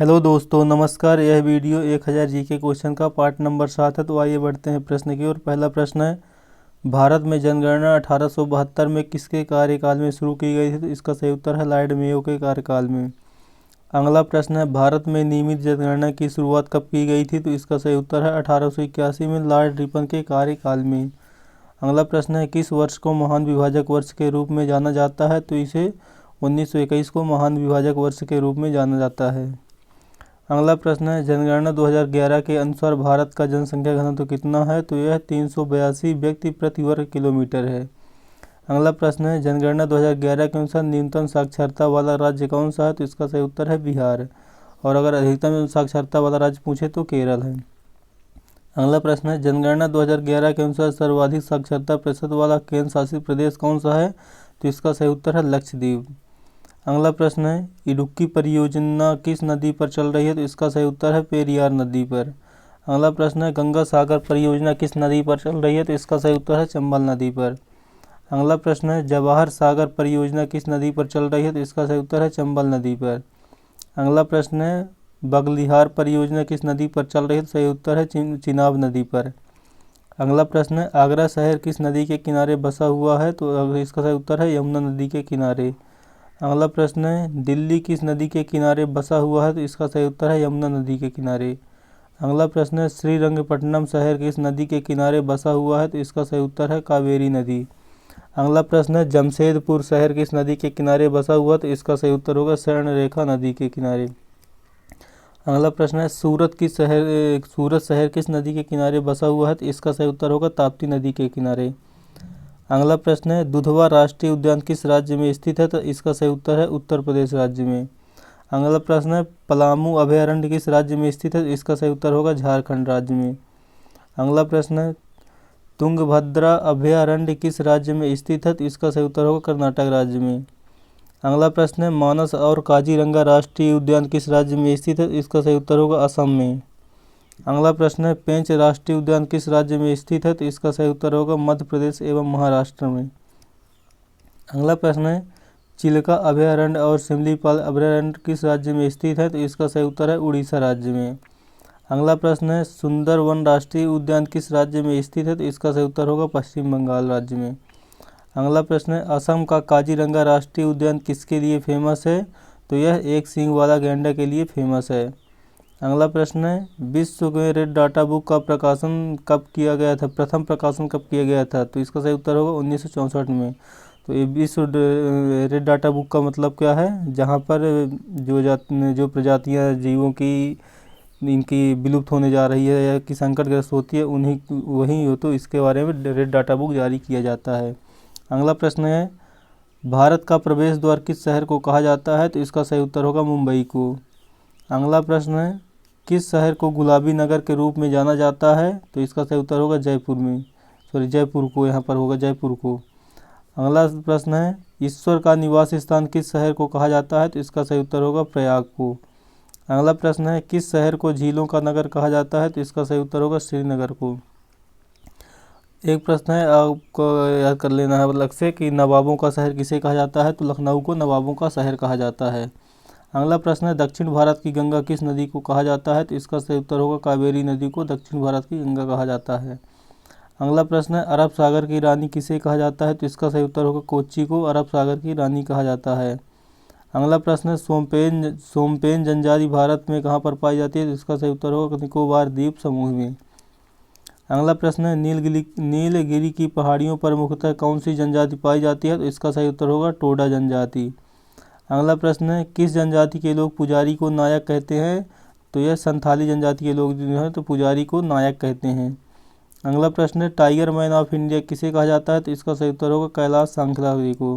Hello दोस्तों, नमस्कार। यह वीडियो 1000 जीके क्वेश्चन का पार्ट नंबर 7 है। तो आइए बढ़ते हैं प्रश्न की ओर। पहला प्रश्न है, भारत में जनगणना 1872 में किसके कार्यकाल में शुरू की गई थी? तो इसका सही उत्तर है लॉर्ड मेयो के कार्यकाल में। अगला प्रश्न है, भारत में नियमित जनगणना की शुरुआत कब की गई थी? तो इसका सही उत्तर है 1881 में लॉर्ड रिपन के कार्यकाल में। अगला प्रश्न है, किस वर्ष को महान विभाजक वर्ष के रूप में जाना जाता है? तो इसे 1921 को महान विभाजक वर्ष के रूप में जाना जाता है। अगला प्रश्न है, जनगणना 2011 के अनुसार भारत का जनसंख्या घनत्व कितना है? तो यह 382 व्यक्ति प्रति वर्ग किलोमीटर है। अगला प्रश्न है, जनगणना 2011 के अनुसार न्यूनतम साक्षरता वाला राज्य कौन सा है? तो इसका सही उत्तर है बिहार। और अगर अधिकतम साक्षरता वाला राज्य पूछे तो केरल है। अगला प्रश्न है, जनगणना 2011 के अनुसार सर्वाधिक साक्षरता प्रतिशत वाला केंद्र शासित प्रदेश कौन सा है? तो इसका सही उत्तर है लक्षद्वीप। अगला प्रश्न है, इडुक्की परियोजना किस नदी पर चल रही है? तो इसका सही उत्तर है पेरियार नदी पर। अगला प्रश्न है, गंगा सागर परियोजना किस नदी पर चल रही है? तो इसका सही उत्तर है चंबल नदी पर। अगला प्रश्न है, जवाहर सागर परियोजना किस नदी पर चल रही है? तो इसका सही उत्तर है चंबल नदी पर। अगला प्रश्न है, बगलिहार परियोजना किस नदी पर चल रही है? तो सही उत्तर है चिनाब नदी पर। अगला प्रश्न है, आगरा शहर किस नदी के किनारे बसा हुआ है? तो इसका सही उत्तर है यमुना नदी के किनारे। अगला प्रश्न है, दिल्ली किस नदी के किनारे बसा हुआ है? तो इसका सही उत्तर है यमुना नदी के किनारे। अगला प्रश्न है, श्रीरंगपट्टनम शहर किस नदी के किनारे बसा हुआ है? तो इसका सही उत्तर है कावेरी नदी। अगला प्रश्न है, जमशेदपुर शहर किस नदी के किनारे बसा हुआ है? तो इसका सही उत्तर होगा स्वर्णरेखा नदी के किनारे। अगला प्रश्न है, सूरत शहर किस नदी के किनारे बसा हुआ है? तो इसका सही उत्तर होगा ताप्ती नदी के किनारे। अगला प्रश्न है, दुधवा राष्ट्रीय उद्यान किस राज्य में स्थित है? तो इसका सही उत्तर है उत्तर प्रदेश राज्य में। अगला प्रश्न है, पलामू अभयारण्य किस राज्य में स्थित है? तो इसका सही उत्तर होगा झारखंड राज्य में। अगला प्रश्न है, तुंगभद्रा अभयारण्य किस राज्य में स्थित है? तो इसका सही उत्तर होगा कर्नाटक राज्य में। अगला प्रश्न है, मानस और काजीरंगा राष्ट्रीय उद्यान किस राज्य में स्थित है? तो इसका सही उत्तर होगा असम में। अगला प्रश्न है, पेंच राष्ट्रीय उद्यान किस राज्य में स्थित है? तो इसका सही उत्तर होगा मध्य प्रदेश एवं महाराष्ट्र में। अगला प्रश्न है, चिल्का अभयारण्य और सिमलीपाल अभयारण्य किस राज्य में स्थित है? तो इसका सही उत्तर है उड़ीसा राज्य में। अगला प्रश्न है, सुंदरवन राष्ट्रीय उद्यान किस राज्य में स्थित है? तो इसका सही उत्तर होगा पश्चिम बंगाल राज्य में। अगला प्रश्न है, असम का काजीरंगा राष्ट्रीय उद्यान किसके लिए फेमस है? तो यह एक सींग वाला गैंडा के लिए फेमस है। अगला प्रश्न है, विश्व में रेड डाटा बुक का प्रकाशन कब किया गया था? प्रथम प्रकाशन कब किया गया था? तो इसका सही उत्तर होगा 1964 में। तो ये विश्व रेड डाटा बुक का मतलब क्या है? जहाँ पर जो प्रजातियाँ जीवों की इनकी विलुप्त होने जा रही है या कि संकटग्रस्त होती है उन्हीं वही हो, तो इसके बारे में रेड डाटा बुक जारी किया जाता है। अगला प्रश्न है, भारत का प्रवेश द्वार किस शहर को कहा जाता है? तो इसका सही उत्तर होगा मुंबई को। अगला प्रश्न है, किस शहर को गुलाबी नगर के रूप में जाना जाता है? तो इसका सही उत्तर होगा जयपुर को, यहाँ पर होगा जयपुर को। अगला प्रश्न है, ईश्वर का निवास स्थान किस शहर को कहा जाता है? तो इसका सही उत्तर होगा प्रयाग को। अगला प्रश्न है, किस शहर को झीलों का नगर कहा जाता है? तो इसका सही उत्तर होगा श्रीनगर को। एक प्रश्न है, आपको याद कर लेना है अलग से कि नवाबों का शहर किसे कहा जाता है? तो लखनऊ को नवाबों का शहर कहा जाता है। अगला प्रश्न है, दक्षिण भारत की गंगा किस नदी को कहा जाता है? तो इसका सही उत्तर होगा कावेरी नदी को दक्षिण भारत की गंगा कहा जाता है। अगला प्रश्न है, अरब सागर की रानी किसे कहा जाता है? तो इसका सही उत्तर होगा कोच्चि को अरब सागर की रानी कहा जाता है। अगला प्रश्न है, सोमपेन जनजाति भारत में कहाँ पर पाई जाती है? तो इसका सही उत्तर होगा निकोबार द्वीप समूह में। अगला प्रश्न है, नीलगिरी की पहाड़ियों पर मुख्यतः कौन सी जनजाति पाई जाती है? तो इसका सही उत्तर होगा टोडा जनजाति। अगला प्रश्न है, किस जनजाति के लोग पुजारी को नायक कहते हैं? तो यह संथाली जनजाति के लोग जो हैं तो पुजारी को नायक कहते हैं। अगला प्रश्न है, टाइगर मैन ऑफ इंडिया किसे कहा जाता है? तो इसका सही उत्तर होगा कैलाश सांखला को।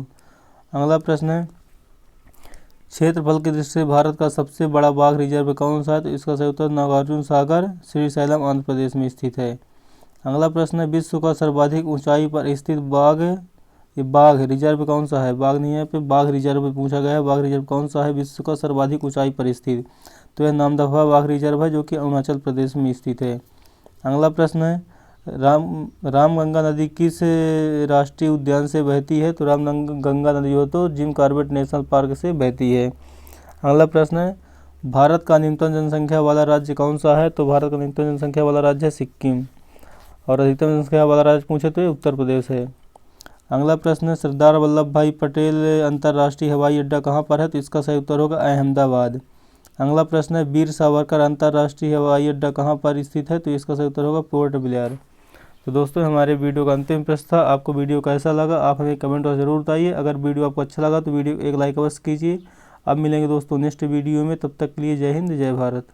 अगला प्रश्न है, क्षेत्रफल की दृष्टि से भारत का सबसे बड़ा बाघ रिजर्व कौन सा है? तो इसका सही उत्तर नागार्जुन सागर श्रीशैलम आंध्र प्रदेश में स्थित है। अगला प्रश्न है, विश्व का सर्वाधिक ऊंचाई पर स्थित बाघ रिजर्व कौन सा है? बाघ नहीं है, पे बाघ रिजर्व पूछा गया है। बाघ रिजर्व कौन सा है विश्व का सर्वाधिक ऊंचाई पर स्थित? तो यह नामदफा बाघ रिजर्व है जो कि अरुणाचल प्रदेश में स्थित है। अगला प्रश्न है, रामगंगा नदी किस राष्ट्रीय उद्यान से बहती है? तो रामगंगा नदी हो तो जिम कॉर्बेट नेशनल पार्क से बहती है। अगला प्रश्न है, भारत का न्यूनतम जनसंख्या वाला राज्य कौन सा है? तो भारत का न्यूनतम जनसंख्या वाला राज्य है सिक्किम। और अधिकतम जनसंख्या वाला राज्य पूछे तो ये उत्तर प्रदेश है। अगला प्रश्न है, सरदार वल्लभ भाई पटेल अंतर्राष्ट्रीय हवाई अड्डा कहाँ पर है? तो इसका सही उत्तर होगा अहमदाबाद। अगला प्रश्न है, वीर सावरकर अंतर्राष्ट्रीय हवाई अड्डा कहाँ पर स्थित है? तो इसका सही उत्तर होगा पोर्ट ब्लेयर। तो दोस्तों, हमारे वीडियो का अंतिम प्रश्न था, आपको वीडियो कैसा लगा आप हमें कमेंट और ज़रूर बताइए। अगर वीडियो आपको अच्छा लगा तो वीडियो एक लाइक अवश्य कीजिए। अब मिलेंगे दोस्तों नेक्स्ट वीडियो में, तब तक के लिए जय हिंद जय भारत।